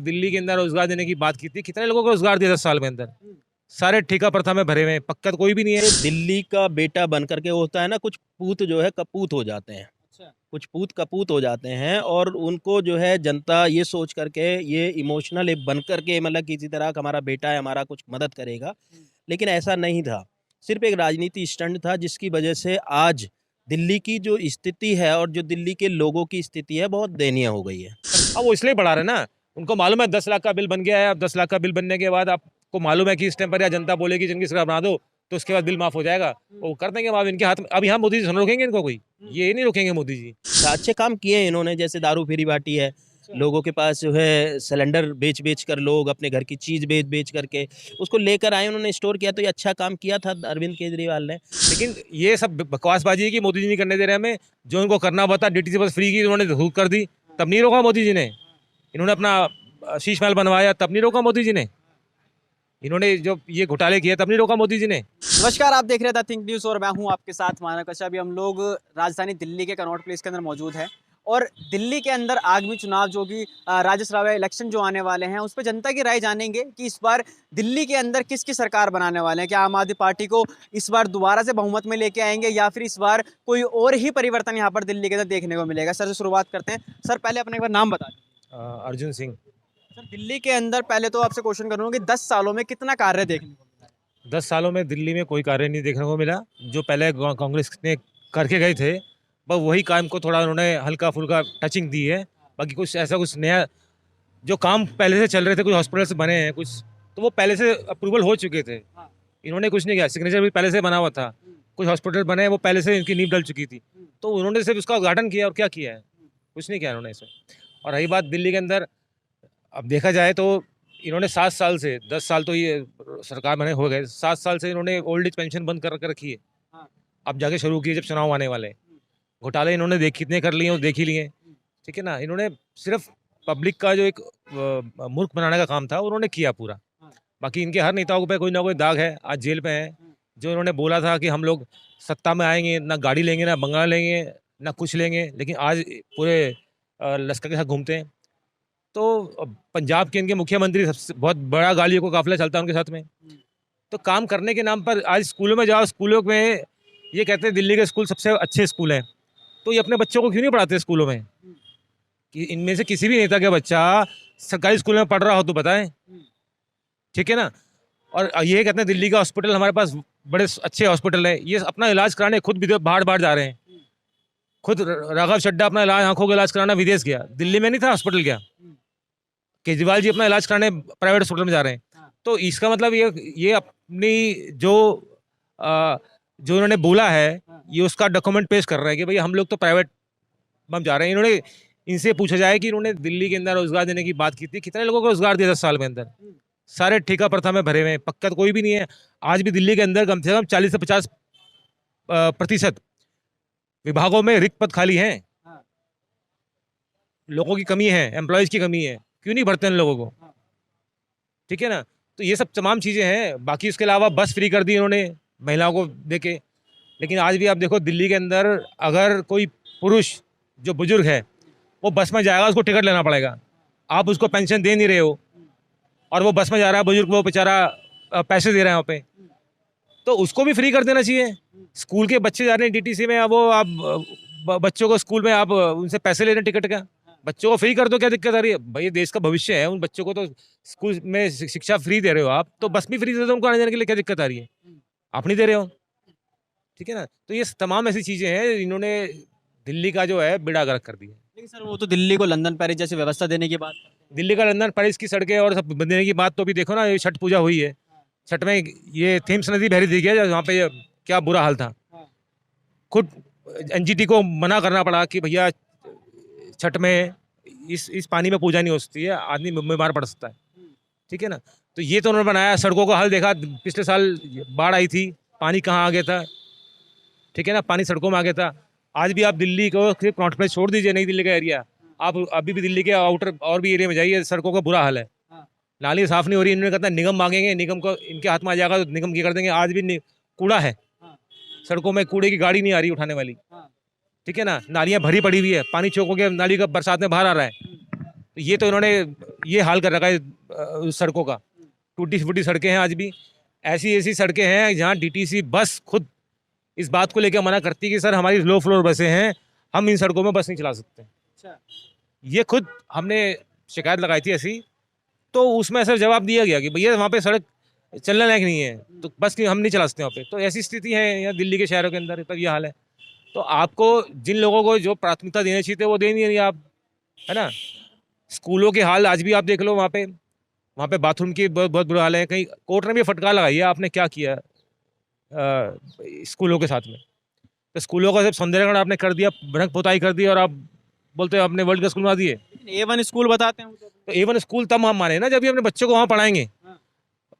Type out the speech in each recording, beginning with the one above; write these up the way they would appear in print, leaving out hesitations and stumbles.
दिल्ली के अंदर रोजगार देने की बात की थी। कितने लोगों को रोजगार दिया 10 साल के अंदर? सारे ठेका प्रथा में भरे हुए हैं, पक्का तो कोई भी नहीं है। दिल्ली का बेटा बन करके होता है ना, कुछ पूत जो है कपूत हो जाते हैं। अच्छा। कुछ पूत कपूत हो जाते हैं और उनको जो है जनता ये सोच करके, ये इमोशनल बन करके, मतलब किसी तरह का हमारा बेटा है, हमारा कुछ मदद करेगा। लेकिन ऐसा नहीं था, सिर्फ एक राजनीति स्टंट था जिसकी वजह से आज दिल्ली की जो स्थिति है और जो दिल्ली के लोगों की स्थिति है बहुत दयनीय हो गई है। अब वो इसलिए बढ़ा रहे ना, उनको मालूम है 10 लाख का बिल बन गया है। अब 10 लाख का बिल बनने के बाद आपको मालूम है कि इस टाइम पर या जनता बोलेगी जिनकी सरकार बना दो, तो उसके बाद बिल माफ हो जाएगा। वो कर देंगे माफ इनके हाथ में। अब यहाँ मोदी जी थोड़ा रोकेंगे इनको, कोई ये नहीं रोकेंगे मोदी जी। अच्छे काम किए हैं इन्होंने, जैसे दारू फ्री बांटी है। लोगों के पास जो है सिलेंडर बेच बेच कर, लोग अपने घर की चीज बेच बेच करके उसको लेकर आए, उन्होंने स्टोर किया। तो ये अच्छा काम किया था अरविंद केजरीवाल ने। लेकिन ये सब बकवासबाजी है कि मोदी जी नहीं करने दे रहे हमें। जो उनको करना होता डीटीसी बस फ्री की, उन्होंने धूप कर दी, तब नहीं रोका मोदी जी ने। इन्होंने अपना शीश महल बनवाया, तब नहीं रोका मोदी जी ने। इन्होंने जो ये घोटाले किए, तब नहीं रोका मोदी जी ने। नमस्कार, आप देख रहे थे थिंक न्यूज़ और मैं हूं आपके साथ मानव कश्यप। अभी हम लोग राजधानी दिल्ली के कनॉट प्लेस के अंदर मौजूद हैं और दिल्ली के अंदर आगामी चुनाव जो कि राज्यसभा इलेक्शन जो आने वाले हैं, उस पर जनता की राय जानेंगे कि इस बार दिल्ली के अंदर किसकी सरकार बनाने वाले हैं। क्या आम आदमी पार्टी को इस बार दोबारा से बहुमत में लेके आएंगे या फिर इस बार कोई और ही परिवर्तन यहाँ पर दिल्ली के अंदर देखने को मिलेगा। सर से शुरुआत करते हैं। सर पहले अपने एक बार नाम बता दीजिए। अर्जुन सिंह। सर दिल्ली के अंदर पहले तो आपसे क्वेश्चन करूँगा कि 10 सालों में कितना कार्य देखने को मिला? 10 सालों में दिल्ली में कोई कार्य नहीं देखने को मिला। जो पहले कांग्रेस ने करके गए थे, बस वही काम को थोड़ा उन्होंने हल्का फुल्का टचिंग दी है। बाकी कुछ ऐसा कुछ नया जो काम पहले से चल रहे थे, कुछ हॉस्पिटल्स बने हैं कुछ, तो वो पहले से अप्रूवल हो चुके थे। इन्होंने कुछ नहीं किया। सिग्नेचर भी पहले से बना हुआ था। कुछ हॉस्पिटल बने हैं, वो पहले से इनकी नींव डल चुकी थी, तो उन्होंने सिर्फ उसका उद्घाटन किया और क्या किया है? कुछ नहीं किया उन्होंने इसमें। और रही बात दिल्ली के अंदर, अब देखा जाए तो इन्होंने 7 साल से 10 साल तो ये सरकार बने हो गए, 7 साल से इन्होंने ओल्ड एज पेंशन बंद कर रखी है। अब जाके शुरू की जब चुनाव आने वाले। घोटाले इन्होंने कितने कर लिए वो देख ही लिए, ठीक है ना। इन्होंने सिर्फ पब्लिक का जो एक मूर्ख बनाने का काम था उन्होंने किया पूरा। बाकी इनके हर नेताओं पे कोई ना कोई दाग है, आज जेल पे है। जो इन्होंने बोला था कि हम लोग सत्ता में आएंगे, ना गाड़ी लेंगे, ना बंगला लेंगे, ना कुछ लेंगे, लेकिन आज पूरे लश्कर के साथ घूमते हैं। तो पंजाब के इनके मुख्यमंत्री सबसे बहुत बड़ा गाड़ियों को काफिला चलता है उनके साथ में। तो काम करने के नाम पर आज स्कूलों में जाओ, स्कूलों में ये कहते हैं दिल्ली के स्कूल सबसे अच्छे स्कूल हैं, तो ये अपने बच्चों को क्यों नहीं पढ़ाते स्कूलों में? कि इनमें से किसी भी नेता का बच्चा सरकारी स्कूल में पढ़ रहा हो तो बताएं, ठीक है ना। और ये कहते हैं दिल्ली का हॉस्पिटल हमारे पास बड़े अच्छे हॉस्पिटल है। ये अपना इलाज कराने खुद बाहर बाहर जा रहे हैं। खुद राघव चड्ढा अपना इलाज, आंखों का इलाज कराना विदेश गया, दिल्ली में नहीं था हॉस्पिटल गया। केजरीवाल जी अपना इलाज कराने प्राइवेट हॉस्पिटल में जा रहे हैं। तो इसका मतलब ये अपनी जो उन्होंने बोला है, ये उसका डॉक्यूमेंट पेश कर रहे हैं कि भाई हम लोग तो प्राइवेट में जा रहे हैं। इन्होंने इनसे पूछा जाए कि इन्होंने दिल्ली के अंदर रोजगार देने की बात की थी, कितने लोगों को रोजगार दिया 10 साल के अंदर? सारे ठेका प्रथा में भरे हुए हैं, पक्का तो कोई भी नहीं है। आज भी दिल्ली के अंदर कम से कम 40 से 50% विभागों में रिक्त पद खाली हैं। लोगों की कमी है, एम्प्लॉयज की कमी है, क्यों नहीं भरते इन लोगों को? ठीक है ना। तो ये सब तमाम चीजें हैं। बाकी उसके अलावा बस फ्री कर दी इन्होंने महिलाओं को देके। लेकिन आज भी आप देखो दिल्ली के अंदर, अगर कोई पुरुष जो बुजुर्ग है वो बस में जाएगा, उसको टिकट लेना पड़ेगा। आप उसको पेंशन दे नहीं रहे हो और वो बस में जा रहा है बुजुर्ग, वो बेचारा पैसे दे रहे हैं वहाँ पे, तो उसको भी फ्री कर देना चाहिए। स्कूल के बच्चे जा रहे हैं डीटीसी में, अब वो आप बच्चों को स्कूल में आप उनसे पैसे ले रहे हैं टिकट का, बच्चों को फ्री कर दो, क्या दिक्कत आ रही है भाई? देश का भविष्य है, उन बच्चों को तो स्कूल में शिक्षा फ्री दे रहे हो आप, तो बस भी फ्री दे दो उनको आने जाने के लिए, क्या दिक्कत आ रही है? आप नहीं दे रहे हो, ठीक है ना। तो ये तमाम ऐसी चीजें हैं, इन्होंने दिल्ली का जो है बेड़ा गर्क कर दिया। लेकिन सर वो तो दिल्ली को लंदन पेरिस जैसी व्यवस्था देने की बात करते हैं। दिल्ली का लंदन पेरिस की सड़कें और सब देने की बात तो अभी देखो ना, ये छठ पूजा हुई है, छठ में ये थेम्स नदी बहरी थी क्या, वहाँ पे क्या बुरा हाल था। खुद एनजीटी को मना करना पड़ा कि भैया छठ में इस पानी में पूजा नहीं हो सकती है, आदमी बीमार पड़ सकता है, ठीक है ना। तो ये तो उन्होंने बनाया। सड़कों का हाल देखा, पिछले साल बाढ़ आई थी, पानी कहाँ आ गया था, ठीक है ना, पानी सड़कों में आ गया था। आज भी आप दिल्ली को सिर्फ कनॉट प्लेस छोड़ दीजिए, नई दिल्ली का एरिया, आप अभी भी दिल्ली के आउटर और भी एरिया में जाइए, सड़कों का बुरा हाल है। नाली साफ नहीं हो रही। इन्होंने कहता है निगम मांगेंगे, निगम को इनके हाथ में आ जाएगा तो निगम क्या कर देंगे। आज भी कूड़ा है सड़कों में, कूड़े की गाड़ी नहीं आ रही उठाने वाली, ठीक है ना। नालियां भरी पड़ी हुई है, पानी चौकों के नाली का बरसात में बाहर आ रहा है, तो ये तो इन्होंने ये हाल कर रखा है सड़कों का। टूटी फूटी सड़कें हैं आज भी, ऐसी ऐसी सड़कें हैं जहाँ डीटीसी बस खुद इस बात को लेकर मना करती है कि सर हमारी लो फ्लोर बसें हैं, हम इन सड़कों में बस नहीं चला सकते। अच्छा। ये खुद हमने शिकायत लगाई थी ऐसी, तो उसमें सर जवाब दिया गया कि भैया वहाँ पे सड़क चलने लायक नहीं है, तो बस की हम नहीं चला सकते वहाँ पे। तो ऐसी स्थिति है यहाँ दिल्ली के शहरों के अंदर, तब ये हाल है। तो आपको जिन लोगों को जो प्राथमिकता देनी चाहिए वो दे नहीं रही आप, है ना। स्कूलों के हाल आज भी आप देख लो, वहाँ पे बाथरूम की बहुत बहुत बुरा हाल है। कहीं कोर्ट ने भी फटकार लगाई है, आपने क्या किया स्कूलों के साथ में। तो स्कूलों का सब सौंदर्यकरण आपने कर दिया, रंग पुताई कर दी, और आप बोलते हो आपने वर्ल्ड का स्कूल बना दिए। A1 स्कूल बताते हैं तो A1 स्कूल तब हम माने ना जब भी अपने बच्चों को वहाँ पढ़ाएंगे।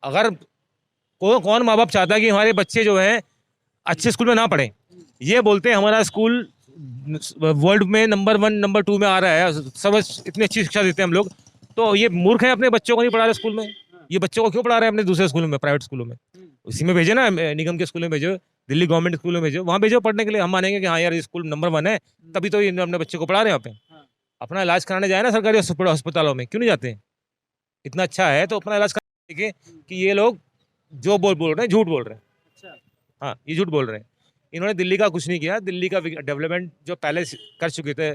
अगर कौन माँ बाप चाहता है कि हमारे बच्चे जो हैं अच्छे स्कूल में ना पढ़ें। ये बोलते हैं हमारा स्कूल वर्ल्ड में नंबर 1 नंबर 2 में आ रहा है, सब इतनी अच्छी शिक्षा देते हैं हम लोग। तो ये मूर्ख हैं, अपने बच्चों को नहीं पढ़ा रहे स्कूल में। ये बच्चों को क्यों पढ़ा रहे हैं अपने दूसरे स्कूलों में, प्राइवेट स्कूलों में? उसी में भेजे ना, निगम के स्कूलों में भेजो, दिल्ली गवर्नमेंट स्कूलों में भेजो, वहाँ भेजो पढ़ने के लिए। हम मानेंगे कि हाँ यार ये स्कूल नंबर 1 है, तभी तो ये अपने बच्चे को पढ़ा रहे हैं यहाँ पे। अपना इलाज कराने जाए ना सरकारी अस्पतालों में, क्यों नहीं जाते हैं? इतना अच्छा है तो अपना इलाज कराने कि ये लोग जो बोल रहे हैं झूठ बोल रहे हैं। अच्छा। हाँ, ये झूठ बोल रहे हैं। इन्होंने दिल्ली का कुछ नहीं किया। दिल्ली का डेवलपमेंट जो पहले कर चुके थे,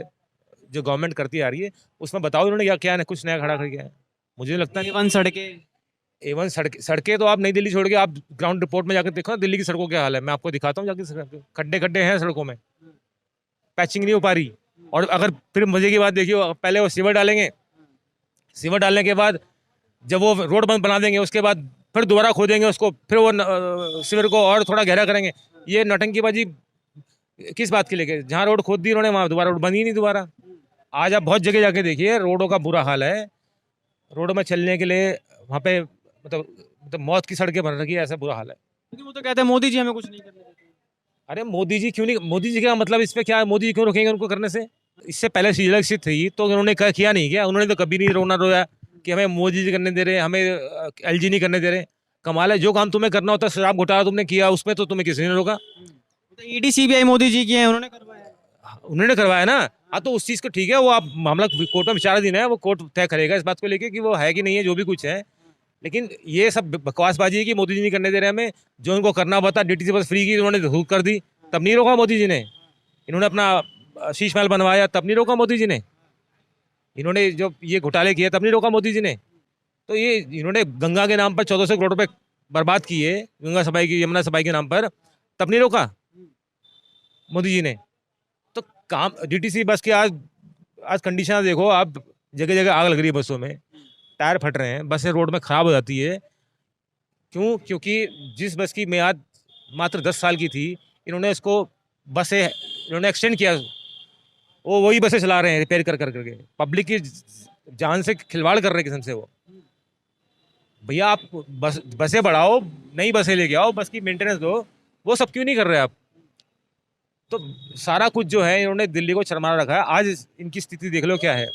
जो गवर्नमेंट करती आ रही है, उसमें बताओ इन्होंने क्या क्या कुछ नया खड़ा कर किया है? मुझे लगता है A1 सड़कें, A1 सड़कें तो आप नई दिल्ली छोड़ के आप ग्राउंड रिपोर्ट में जाकर देखो ना दिल्ली की सड़कों क्या हाल है। मैं आपको दिखाता हूँ जाके, खड्डे खड्डे हैं सड़कों में, पैचिंग नहीं हो पा रही। और अगर फिर मजे की बात देखिए, पहले वो सीवर डालेंगे, सीवर डालने के बाद जब वो रोड बना देंगे, उसके बाद फिर दोबारा खोदेंगे उसको, फिर वो सीवर को और थोड़ा गहरा करेंगे। ये नौटंकीबाजी किस बात के लेके? जहाँ रोड खोद दी उन्होंने वहाँ दोबारा रोड बनी ही नहीं दोबारा। आज आप बहुत जगह जाके देखिए रोडों का बुरा हाल है। रोडों में चलने के लिए वहाँ पे मतलब मौत की सड़कें बन रखी है, ऐसा बुरा हाल है। लेकिन वो तो कहते हैं मोदी जी हमें कुछ नहीं करने देते। अरे मोदी जी क्यों नहीं, मोदी जी का मतलब इस पे क्या है? मोदी जी क्यों रोकेंगे उनको करने से? इससे पहले इलेक्शन थी तो उन्होंने किया नहीं क्या? उन्होंने तो कभी नहीं रोया कि हमें मोदी जी करने दे रहे, हमें LG नहीं करने दे रहे। कमाल है, जो काम तुम्हें करना होता है, शराब घोटाला तुमने किया, उसमें तो तुम्हें किसी ने रोका? तो ED CBI मोदी जी की है, उन्होंने करवाया। उन्होंने करवाया ना। हाँ, तो उस चीज़ को ठीक है, वो आप मामला कोर्ट में विचाराधीन है, वो कोर्ट तय करेगा इस बात को लेके कि वो है कि नहीं है, जो भी कुछ है। लेकिन ये सब बकवासबाजी है कि मोदी जी नहीं करने दे रहे हमें। जो उनको करना पता, DTC बस फ्री की उन्होंने हुक कर दी, तब नहीं रोका मोदी जी ने। इन्होंने अपना शीश महल बनवाया, तब नहीं रोका मोदी जी ने। इन्होंने जो ये घोटाले किए, तब नहीं रोका मोदी जी ने। तो ये इन्होंने गंगा के नाम पर 1400 करोड़ रुपए बर्बाद किए, गंगा सफाई की, यमुना सफाई के नाम पर, तब नहीं रोका मोदी जी ने। तो काम DTC बस की आज कंडीशन देखो आप, जगह जगह आग लग रही है बसों में, टायर फट रहे हैं, बसें रोड में खराब हो जाती है। क्यों? क्योंकि जिस बस की मियाद मात्र 10 साल की थी, इन्होंने उसको बसें इन्होंने एक्सटेंड किया, वो वही बसें चला रहे हैं रिपेयर कर करके। पब्लिक की जान से खिलवाड़ कर रहे हैं किस्म से वो। भैया आप बसें बढ़ाओ, नई बसें लेके आओ, बस की मेंटेनेंस दो, वो सब क्यों नहीं कर रहे आप? तो सारा कुछ जो है इन्होंने दिल्ली को शर्मा रखा है। आज इनकी स्थिति देख लो क्या है,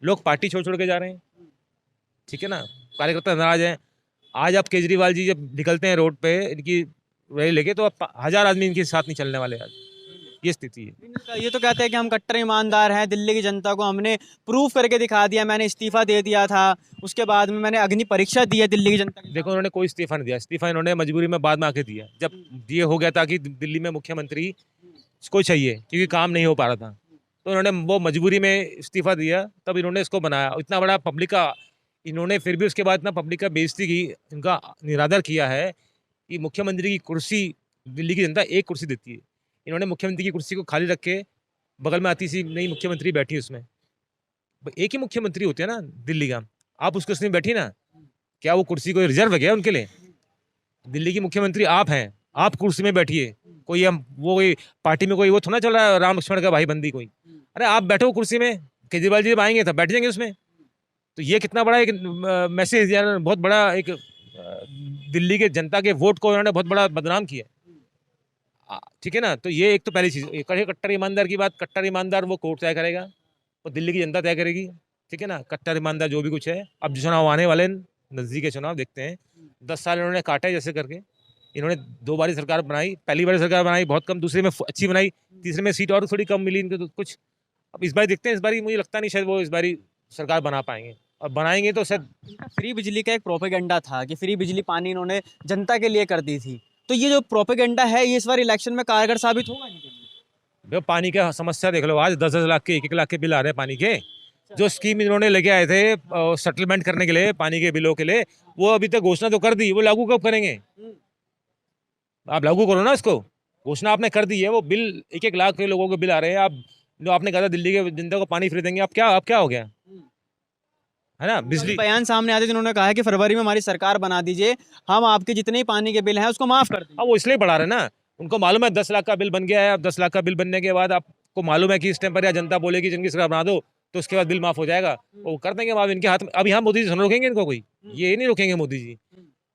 लोग पार्टी छोड़ छोड़ के जा रहे हैं, ठीक है ना, कार्यकर्ता नाराज हैं। आज आप केजरीवाल जी जब निकलते हैं रोड पे इनकी रैली लेके, तो 1000 आदमी इनके साथ नहीं चलने वाले। आज ये स्थिति है। ये तो कहते हैं कि हम कट्टर ईमानदार हैं, दिल्ली की जनता को हमने प्रूफ करके दिखा दिया, मैंने इस्तीफा दे दिया था, उसके बाद में मैंने अग्नि परीक्षा दी है दिल्ली की जनता की। देखो उन्होंने कोई इस्तीफा नहीं दिया, इस्तीफा इन्होंने मजबूरी में बाद में आके दिया, जब ये हो गया था कि दिल्ली में मुख्यमंत्री को चाहिए क्योंकि काम नहीं हो पा रहा था, तो उन्होंने वो मजबूरी में इस्तीफा दिया, तब इन्होंने इसको बनाया। इतना बड़ा पब्लिक का इन्होंने फिर भी उसके बाद इतना पब्लिक का बेइज्जती की, इनका निरादर किया है कि मुख्यमंत्री की कुर्सी दिल्ली की जनता एक कुर्सी देती है, इन्होंने मुख्यमंत्री की कुर्सी को खाली रख के बगल में आती सी नई मुख्यमंत्री बैठी उसमें। एक ही मुख्यमंत्री होते हैं ना दिल्ली का, आप उसके उसमें बैठी ना, क्या वो कुर्सी कोई रिजर्व है क्या उनके लिए? दिल्ली की मुख्यमंत्री आप हैं, आप कुर्सी में बैठिए। कोई हम वो कोई पार्टी में कोई वो थोड़ा चल रहा है राम लक्ष्मण का भाई बंदी कोई, अरे आप बैठो कुर्सी में, केजरीवाल जी जब आएंगे तब बैठ जाएंगे उसमें। तो ये कितना बड़ा एक मैसेज दिया, बहुत बड़ा एक दिल्ली के जनता के वोट को उन्होंने बहुत बड़ा बदनाम किया, ठीक है ना। तो ये एक तो पहली चीज़। कट्टर ईमानदार की बात, कट्टर ईमानदार वो कोर्ट तय करेगा, वो दिल्ली की जनता तय करेगी, ठीक है ना। कट्टर ईमानदार जो भी कुछ है, अब जो चुनाव आने वाले नज़दीक के चुनाव देखते हैं, 10 साल इन्होंने काटे जैसे करके। इन्होंने 2 बारी सरकार बनाई, पहली बारी सरकार बनाई बहुत कम, दूसरे में अच्छी बनाई, तीसरे में सीट और थोड़ी कम मिली इनको तो कुछ। अब इस बार देखते हैं, इस बारी मुझे लगता नहीं शायद वो इस बारी सरकार बना पाएंगे, और बनाएंगे तो शायद। इनका फ्री बिजली का एक प्रोपेगेंडा था कि फ्री बिजली पानी इन्होंने जनता के लिए कर दी थी, तो ये जो प्रोपेगेंडा है ये इस बार इलेक्शन में कारगर साबित होगा इनके लिए? देखो पानी का समस्या देख लो, आज 10-10 लाख के 1-1 लाख के बिल आ रहे हैं पानी के। जो स्कीम इन्होंने लेके आए थे सेटलमेंट करने के लिए पानी के बिलों के लिए, वो अभी तक घोषणा तो कर दी, वो लागू कब करेंगे? आप लागू करो ना इसको। घोषणा आपने कर दी है, वो बिल 1-1 लाख के लोगों के बिल आ रहे हैं। आप जो आपने कहा था दिल्ली के जनता को पानी फ्री देंगे, अब क्या हो गया है ना? बिजली बयान सामने आते जिन्होंने कहा है कि फरवरी में हमारी सरकार बना दीजिए, हम आपके जितने ही पानी के बिल हैं उसको माफ कर देंगे। अब वो इसलिए बढ़ा रहे ना, उनको मालूम है 10 लाख का बिल बन गया है। अब 10 लाख का बिल बनने के बाद आपको मालूम है कि इस टाइम पर या जनता बोलेगी जिनकी सरकार बना दो, तो उसके बाद बिल माफ हो जाएगा, वो कर देंगे माफ इनके हाथ में। अब यहाँ मोदी जी रोकेंगे इनको? कोई ये नहीं रोकेंगे मोदी जी।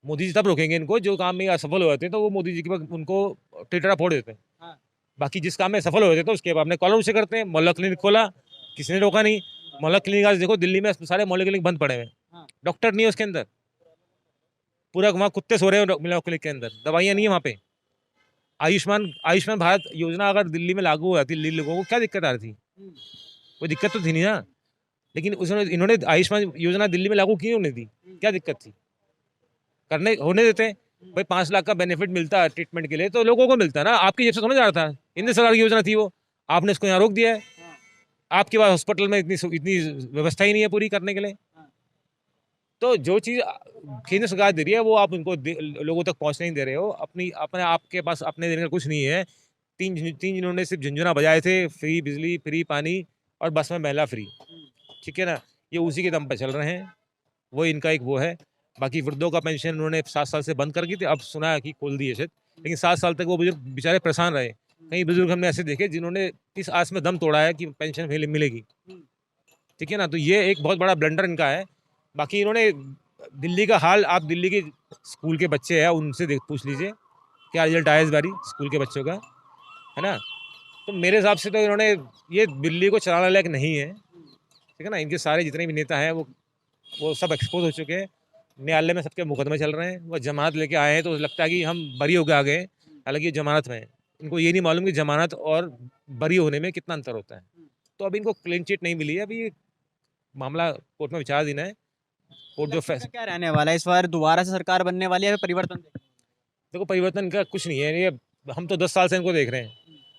मोदी जी तब रोकेंगे इनको जो काम में असफल हो जाते हैं, तो वो मोदी जी के पास उनको टिटरा फोड़ देते हैं। हाँ। बाकी जिस काम में सफल हो जाते हैं तो उसके बाद अपने कॉलर से करते हैं। मोहल्ला क्लिनिक खोला, किसी ने रोका नहीं। मोहल्ला क्लिनिक आज देखो दिल्ली में सारे मोहल्ले क्लिनिक बंद पड़े हुए हैं, हाँ। डॉक्टर नहीं है उसके अंदर, पूरा वहाँ कुत्ते सो रहे हैं मोहल्ला क्लिनिक के अंदर, दवाइयाँ नहीं है वहाँ पे। आयुष्मान भारत योजना अगर दिल्ली में लागू हो जाती, दिल्ली लोगों को क्या दिक्कत आ रही थी? कोई दिक्कत तो थी नहीं ना। लेकिन इन्होंने आयुष्मान योजना दिल्ली में लागू क्यों नहीं दी? क्या दिक्कत थी? करने होने देते हैं भाई। 5 लाख का बेनिफिट मिलता है ट्रीटमेंट के लिए, तो लोगों को मिलता है ना। आपकी जेब से समझ आ रहा था, केंद्र सरकार की योजना थी वो, आपने इसको यहाँ रोक दिया है। आपके पास हॉस्पिटल में इतनी व्यवस्था ही नहीं है पूरी करने के लिए। तो जो चीज़ केंद्र सरकार दे रही है वो आप उनको लोगों तक पहुँचने नहीं दे रहे हो। अपने आपके पास अपने देने का कुछ नहीं है। तीन जिन्होंने सिर्फ झुंझुना बजाए थे, फ्री बिजली, फ्री पानी और बस में महिला फ्री, ठीक है ना, ये उसी के दम पर चल रहे हैं। वो इनका एक वो है। बाकी वृद्धों का पेंशन उन्होंने 7 साल से बंद कर दी थी, अब सुना है कि खोल दी है शायद, लेकिन 7 साल तक वो बुजुर्ग बेचारे परेशान रहे। कई बुजुर्ग हमने ऐसे देखे जिन्होंने इस आस में दम तोड़ा है कि पेंशन मिलेगी, ठीक है ना। तो ये एक बहुत बड़ा ब्लंडर इनका है। बाकी इन्होंने दिल्ली का हाल, आप दिल्ली के स्कूल के बच्चे हैं उनसे पूछ लीजिए क्या रिजल्ट आया इस बारी स्कूल के बच्चों का, है ना। तो मेरे हिसाब से तो इन्होंने ये दिल्ली को चलाने लायक नहीं है, ठीक है ना। इनके सारे जितने भी नेता हैं वो सब एक्सपोज हो चुके हैं। न्यायालय में सबके मुकदमे चल रहे हैं। वो जमानत लेके आए हैं तो लगता है कि हम बरी होकर आ गए, हालांकि ये जमानत में है। इनको ये नहीं मालूम कि जमानत और बरी होने में कितना अंतर होता है। तो अभी इनको क्लीन चिट नहीं मिली है। अभी मामला कोर्ट में विचाराधीन है। कोर्ट जो इलेक्शन का क्या रहने वाला है इस बार? दोबारा से सरकार बनने वाली है या परिवर्तन देखेंगे? देखो परिवर्तन का कुछ नहीं है। ये हम तो 10 साल से इनको देख रहे हैं।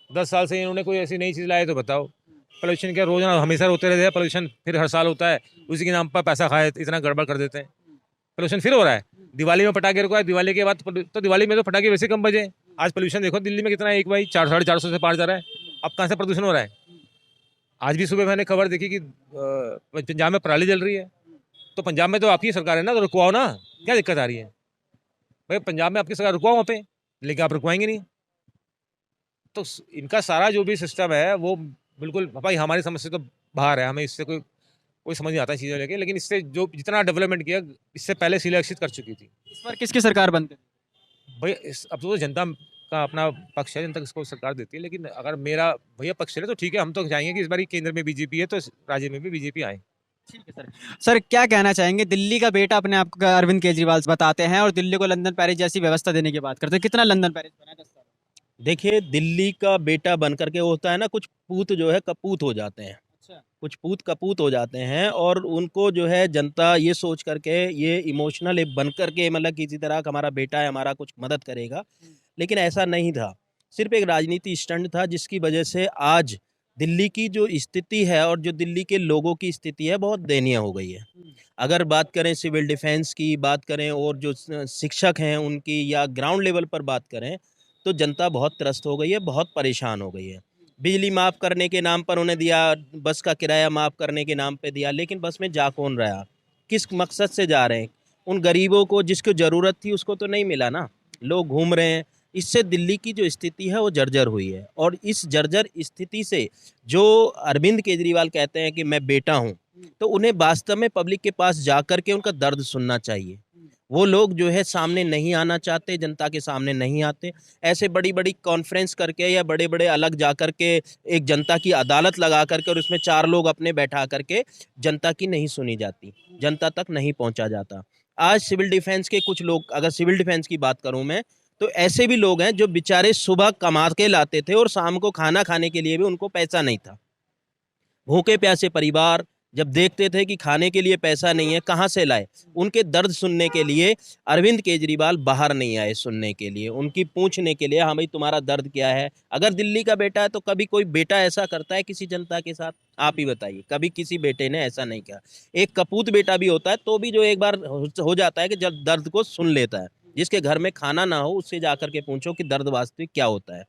10 साल से इन्होंने कोई ऐसी नई चीज़ लाए तो बताओ। पोल्यूशन क्या रोजाना हमेशा होते रहते हैं पोल्यूशन, फिर हर साल होता है। उसी के नाम पर पैसा खाए इतना गड़बड़ कर देते हैं। पोल्यूशन फिर हो रहा है। दिवाली में पटाखे रुका है, दिवाली के बाद तो दिवाली में तो पटाखे वैसे कम बजे। आज पोल्यूशन देखो दिल्ली में कितना है, एक भाई 400-450 से पार जा रहा है। अब कहाँ से प्रदूषण हो रहा है? आज भी सुबह मैंने खबर देखी कि पंजाब में पराली जल रही है। तो पंजाब में तो आपकी सरकार है ना, तो रुकवाओ ना, क्या दिक्कत आ रही है भाई? पंजाब में आपकी सरकार, रुकवाओ वहाँ पे, लेकिन आप रुकवाएंगे नहीं। तो इनका सारा जो भी सिस्टम है वो बिल्कुल भाई हमारी समझ से तो बाहर है। हमें इससे कोई समझ नहीं आता है चीज़ें लेके। लेकिन इससे जो जितना डेवलपमेंट किया इससे पहले सिलेक्शित कर चुकी थी। इस बार किसकी सरकार बनती है? भाई अब तो जनता का अपना पक्ष है, जनता किसको सरकार देती है। लेकिन अगर मेरा भैया पक्ष है तो ठीक है, हम तो चाहेंगे कि इस बार केंद्र में बीजेपी है तो राज्य में भी बीजेपी आए। ठीक है सर। सर क्या कहना चाहेंगे, दिल्ली का बेटा अपने आप को अरविंद केजरीवाल बताते हैं और दिल्ली को लंदन पेरिस जैसी व्यवस्था देने की बात करते हैं, कितना लंदन पेरिस बना है 10 साल? देखिए, दिल्ली का बेटा बन करके होता है ना, कुछ पूत जो है कपूत हो जाते हैं। अच्छा। कुछ पूत कपूत हो जाते हैं और उनको जो है जनता ये सोच करके, ये इमोशनल बन करके, मतलब किसी तरह का हमारा बेटा है, हमारा कुछ मदद करेगा। लेकिन ऐसा नहीं था। सिर्फ एक राजनीति स्टंट था जिसकी वजह से आज दिल्ली की जो स्थिति है और जो दिल्ली के लोगों की स्थिति है बहुत दयनीय हो गई है। अगर बात करें सिविल डिफेंस की, बात करें और जो शिक्षक हैं उनकी, या ग्राउंड लेवल पर बात करें, तो जनता बहुत त्रस्त हो गई है, बहुत परेशान हो गई है। बिजली माफ़ करने के नाम पर उन्हें दिया, बस का किराया माफ़ करने के नाम पे दिया, लेकिन बस में जा कौन रहा? किस मकसद से जा रहे हैं? उन गरीबों को जिसको ज़रूरत थी उसको तो नहीं मिला ना। लोग घूम रहे हैं। इससे दिल्ली की जो स्थिति है वो जर्जर हुई है। और इस जर्जर स्थिति से जो अरविंद केजरीवाल कहते हैं कि मैं बेटा हूँ, तो उन्हें वास्तव में पब्लिक के पास जा कर के उनका दर्द सुनना चाहिए। वो लोग जो है सामने नहीं आना चाहते, जनता के सामने नहीं आते। ऐसे बड़ी बड़ी कॉन्फ्रेंस करके या बड़े बड़े अलग जा कर के एक जनता की अदालत लगा करके और उसमें 4 लोग अपने बैठा करके जनता की नहीं सुनी जाती, जनता तक नहीं पहुंचा जाता। आज सिविल डिफेंस के कुछ लोग, अगर सिविल डिफेंस की बात करूं मैं, तो ऐसे भी लोग हैं जो बेचारे सुबह कमा के लाते थे और शाम को खाना खाने के लिए भी उनको पैसा नहीं था। भूखे प्यासे परिवार जब देखते थे कि खाने के लिए पैसा नहीं है, कहाँ से लाए? उनके दर्द सुनने के लिए अरविंद केजरीवाल बाहर नहीं आए सुनने के लिए, उनकी पूछने के लिए, हाँ भाई तुम्हारा दर्द क्या है? अगर दिल्ली का बेटा है तो कभी कोई बेटा ऐसा करता है किसी जनता के साथ? आप ही बताइए, कभी किसी बेटे ने ऐसा नहीं किया। एक कपूत बेटा भी होता है तो भी जो एक बार हो जाता है कि जब दर्द को सुन लेता है। जिसके घर में खाना ना हो उससे जाकर के पूछो कि दर्द वास्तविक क्या होता है।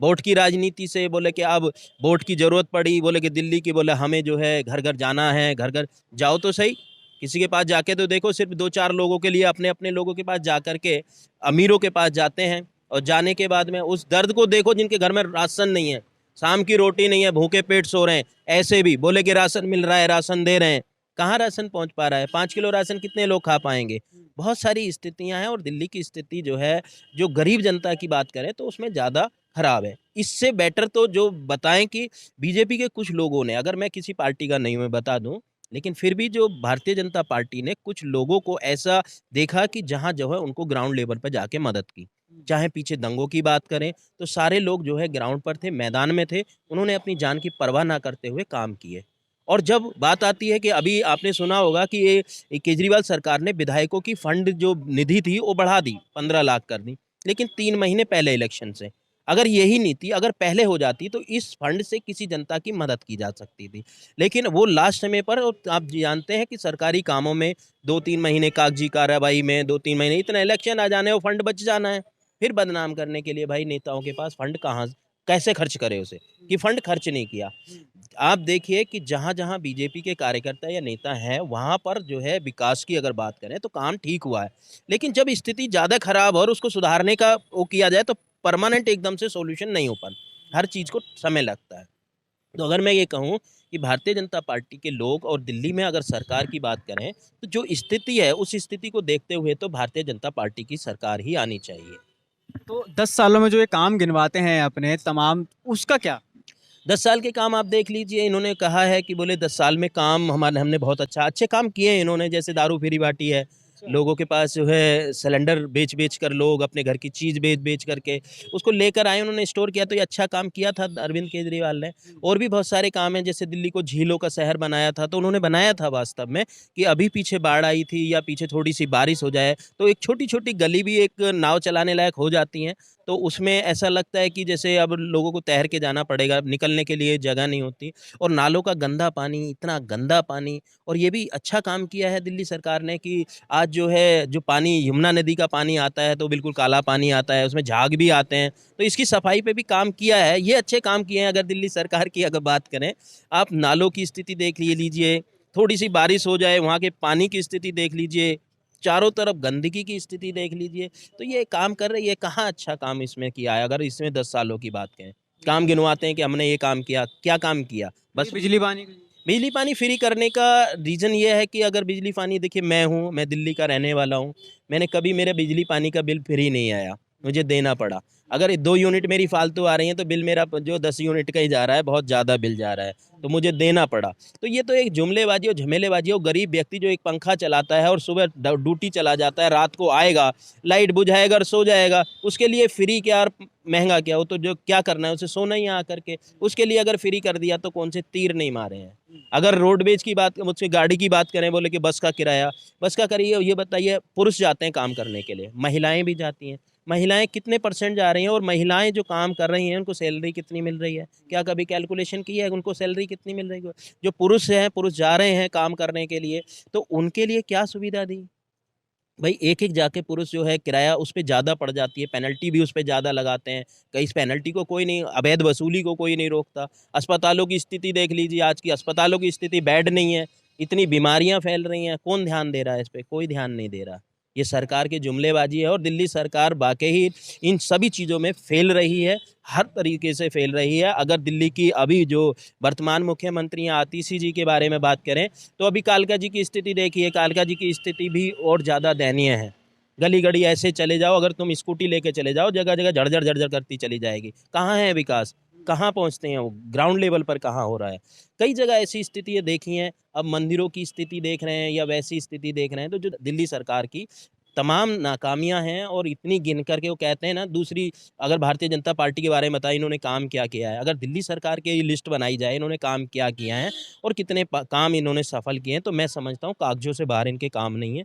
वोट की राजनीति से बोले कि अब वोट की ज़रूरत पड़ी, बोले कि दिल्ली की, बोले हमें जो है घर घर जाना है, घर घर जाओ तो सही, किसी के पास जाके तो देखो। सिर्फ 2-4 लोगों के लिए, अपने अपने लोगों के पास जा कर के, अमीरों के पास जाते हैं, और जाने के बाद में उस दर्द को देखो जिनके घर में राशन नहीं है, शाम की रोटी नहीं है, भूखे पेट सो रहे हैं, ऐसे भी बोले कि राशन मिल रहा है, राशन दे रहे हैं। कहाँ राशन पहुंच पा रहा है? 5 किलो राशन कितने लोग खा पाएंगे? बहुत सारी स्थितियां हैं, और दिल्ली की स्थिति जो है, जो गरीब जनता की बात करें तो उसमें ज़्यादा खराब है। इससे बेटर तो जो बताएं कि बीजेपी के कुछ लोगों ने, अगर मैं किसी पार्टी का नहीं मैं बता दूं, लेकिन फिर भी जो भारतीय जनता पार्टी ने कुछ लोगों को ऐसा देखा कि जहां जो है उनको ग्राउंड लेवल पर जाके मदद की। चाहे पीछे दंगों की बात करें तो सारे लोग जो है ग्राउंड पर थे, मैदान में थे, उन्होंने अपनी जान की परवाह ना करते हुए काम किए। और जब बात आती है कि अभी आपने सुना होगा कि ये केजरीवाल सरकार ने विधायकों की फंड जो निधि थी वो बढ़ा दी, 15 लाख कर दी, लेकिन 3 महीने पहले इलेक्शन से। अगर यही नीति अगर पहले हो जाती तो इस फंड से किसी जनता की मदद की जा सकती थी। लेकिन वो लास्ट समय पर, और आप जानते हैं कि सरकारी कामों में 2-3 महीने कागजी कार्रवाई में, 2-3 महीने, इतना इलेक्शन आ जाने, वो फंड बच जाना है। फिर बदनाम करने के लिए भाई नेताओं के पास फंड कहाँ, कैसे खर्च करे उसे, कि फंड खर्च नहीं किया। आप देखिए कि जहाँ-जहाँ बीजेपी के कार्यकर्ता या नेता हैं, वहाँ पर जो है विकास की अगर बात करें तो काम ठीक हुआ है। लेकिन जब स्थिति ज़्यादा खराब और उसको सुधारने का वो किया जाए तो परमानेंट एकदम से सॉल्यूशन नहीं हो पाता। हर चीज़ को समय लगता है। तो अगर मैं ये कहूँ कि भारतीय जनता पार्टी के लोग और दिल्ली में अगर सरकार की बात करें, तो जो स्थिति है उस स्थिति को देखते हुए तो भारतीय जनता पार्टी की सरकार ही आनी चाहिए। तो 10 सालों में जो ये काम गिनवाते हैं अपने तमाम, उसका क्या? 10 साल के काम आप देख लीजिए, इन्होंने कहा है कि बोले 10 साल में काम हमने बहुत अच्छे काम किए हैं इन्होंने, जैसे दारू फ्री बांटी है, लोगों के पास जो है सिलेंडर बेच कर, लोग अपने घर की चीज़ बेच करके उसको लेकर आए, उन्होंने स्टोर किया, तो ये अच्छा काम किया था अरविंद केजरीवाल ने। और भी बहुत सारे काम हैं, जैसे दिल्ली को झीलों का शहर बनाया था, तो उन्होंने बनाया था वास्तव में कि अभी पीछे बाढ़ आई थी या पीछे थोड़ी सी बारिश हो जाए तो एक छोटी-छोटी गली भी एक नाव चलाने लायक हो जाती हैं। तो उसमें ऐसा लगता है कि जैसे अब लोगों को तैर के जाना पड़ेगा, निकलने के लिए जगह नहीं होती। और नालों का गंदा पानी, इतना गंदा पानी, और ये भी अच्छा काम किया है दिल्ली सरकार ने कि आज जो है, जो पानी यमुना नदी का पानी आता है तो बिल्कुल काला पानी आता है, उसमें झाग भी आते हैं, तो इसकी सफाई पे भी काम किया है। ये अच्छे काम किए हैं। अगर दिल्ली सरकार की अगर बात करें, आप नालों की स्थिति देख लीजिए, थोड़ी सी बारिश हो जाए वहाँ के पानी की स्थिति देख लीजिए, चारों तरफ गंदगी की स्थिति देख लीजिए, तो ये काम कर रही है। कहाँ अच्छा काम इसमें किया है? अगर इसमें 10 सालों की बात करें, काम गिनवाते हैं कि हमने ये काम किया, क्या काम किया? बस बिजली पानी का? बिजली पानी फ्री करने का रीज़न ये है कि अगर बिजली पानी, देखिए मैं दिल्ली का रहने वाला हूँ, मैंने कभी मेरे बिजली पानी का बिल फ्री नहीं आया, मुझे देना पड़ा। अगर 2 यूनिट मेरी फालतू आ रही हैं तो बिल मेरा जो 10 यूनिट का ही जा रहा है, बहुत ज़्यादा बिल जा रहा है, तो मुझे देना पड़ा। तो ये तो एक जुमलेबाज़ी और झमेलेबाज़ी है। और गरीब व्यक्ति जो एक पंखा चलाता है और सुबह ड्यूटी चला जाता है, रात को आएगा, लाइट बुझाएगा और सो जाएगा, उसके लिए फ्री क्या और महँगा क्या? वो तो जो क्या करना है उसे सोना ही है आकर के। उसके लिए अगर फ्री कर दिया तो कौन से तीर नहीं मारे हैं। अगर रोडवेज की बात, मुझसे गाड़ी की बात करें, बोले कि बस का किराया, बस का करिए, ये बताइए, पुरुष जाते हैं काम करने के लिए, महिलाएं भी जाती हैं, महिलाएं कितने परसेंट जा रही हैं, और महिलाएं जो काम कर रही हैं उनको सैलरी कितनी मिल रही है? क्या कभी कैलकुलेशन की है उनको सैलरी कितनी मिल रही है? जो पुरुष हैं, पुरुष जा रहे हैं काम करने के लिए, तो उनके लिए क्या सुविधा दी? भाई एक-एक जाके पुरुष जो है किराया उस पे ज़्यादा पड़ जाती है, पेनल्टी भी उस पे ज़्यादा लगाते हैं। कहीं इस पेनल्टी को कोई नहीं, अवैध वसूली को कोई नहीं रोकता। अस्पतालों की स्थिति देख लीजिए, आज की अस्पतालों की स्थिति बेड नहीं है, इतनी बीमारियाँ फैल रही हैं, कौन ध्यान दे रहा है इस पे? कोई ध्यान नहीं दे रहा। ये सरकार की जुमलेबाज़ी है, और दिल्ली सरकार वाक़ई ही इन सभी चीज़ों में फ़ेल रही है, हर तरीके से फ़ेल रही है। अगर दिल्ली की अभी जो वर्तमान मुख्यमंत्री हैं, आतिशी जी के बारे में बात करें, तो अभी कालका जी की स्थिति देखिए, कालका जी की स्थिति भी और ज़्यादा दयनीय है। गली-गली ऐसे चले जाओ, अगर तुम स्कूटी लेके चले जाओ, जगह-जगह झड़-झड़ करती चली जाएगी। कहाँ है विकास? कहाँ पहुँचते हैं वो? ग्राउंड लेवल पर कहाँ हो रहा है? कई जगह ऐसी स्थितियाँ देखी हैं। अब मंदिरों की स्थिति देख रहे हैं या वैसी स्थिति देख रहे हैं, तो जो दिल्ली सरकार की तमाम नाकामियां हैं और इतनी गिन करके वो कहते हैं ना। दूसरी, अगर भारतीय जनता पार्टी के बारे में बताएं इन्होंने काम क्या किया है, अगर दिल्ली सरकार की लिस्ट बनाई जाए इन्होंने काम क्या किया है और कितने काम इन्होंने सफल किए हैं, तो मैं समझता हूँ कागजों से बाहर इनके काम नहीं है।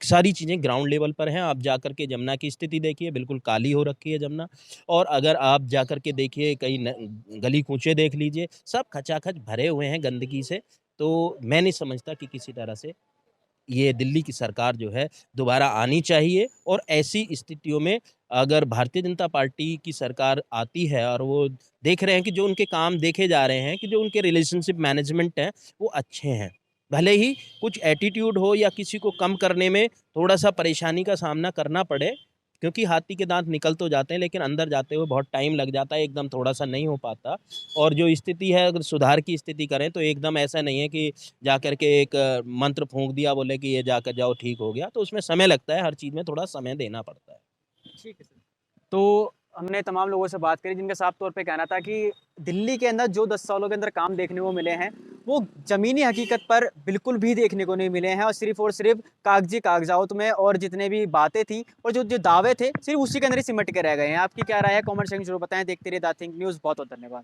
सारी चीज़ें ग्राउंड लेवल पर हैं। आप जाकर के जमुना की स्थिति देखिए, बिल्कुल काली हो रखी है जमुना। और अगर आप जाकर के देखिए कई गली कूचे देख लीजिए, सब खचाखच भरे हुए हैं गंदगी से। तो मैं नहीं समझता कि किसी तरह से ये दिल्ली की सरकार जो है दोबारा आनी चाहिए। और ऐसी स्थितियों में अगर भारतीय जनता पार्टी की सरकार आती है और वो देख रहे हैं कि जो उनके काम देखे जा रहे हैं कि जो उनके रिलेशनशिप मैनेजमेंट हैं वो अच्छे हैं, भले ही कुछ एटीट्यूड हो या किसी को कम करने में थोड़ा सा परेशानी का सामना करना पड़े, क्योंकि हाथी के दांत निकल तो जाते हैं लेकिन अंदर जाते हुए बहुत टाइम लग जाता है, एकदम थोड़ा सा नहीं हो पाता। और जो स्थिति है अगर सुधार की स्थिति करें तो एकदम ऐसा नहीं है कि जा कर के एक मंत्र फूंक दिया बोले कि ये जाकर जाओ ठीक हो गया, तो उसमें समय लगता है, हर चीज़ में थोड़ा समय देना पड़ता है। ठीक है सर। तो हमने तमाम लोगों से बात करी जिनका साफ तौर पे कहना था कि दिल्ली के अंदर जो 10 सालों के अंदर काम देखने को मिले हैं वो ज़मीनी हकीकत पर बिल्कुल भी देखने को नहीं मिले हैं और सिर्फ कागजी कागजात में और जितने भी बातें थी और जो जो दावे थे सिर्फ उसी के अंदर ही सिमट के रह गए हैं। आपकी क्या राय है कमेंट सेक्शन में जरूर बताएं। देखते रहिए द थिंक न्यूज़। बहुत बहुत धन्यवाद।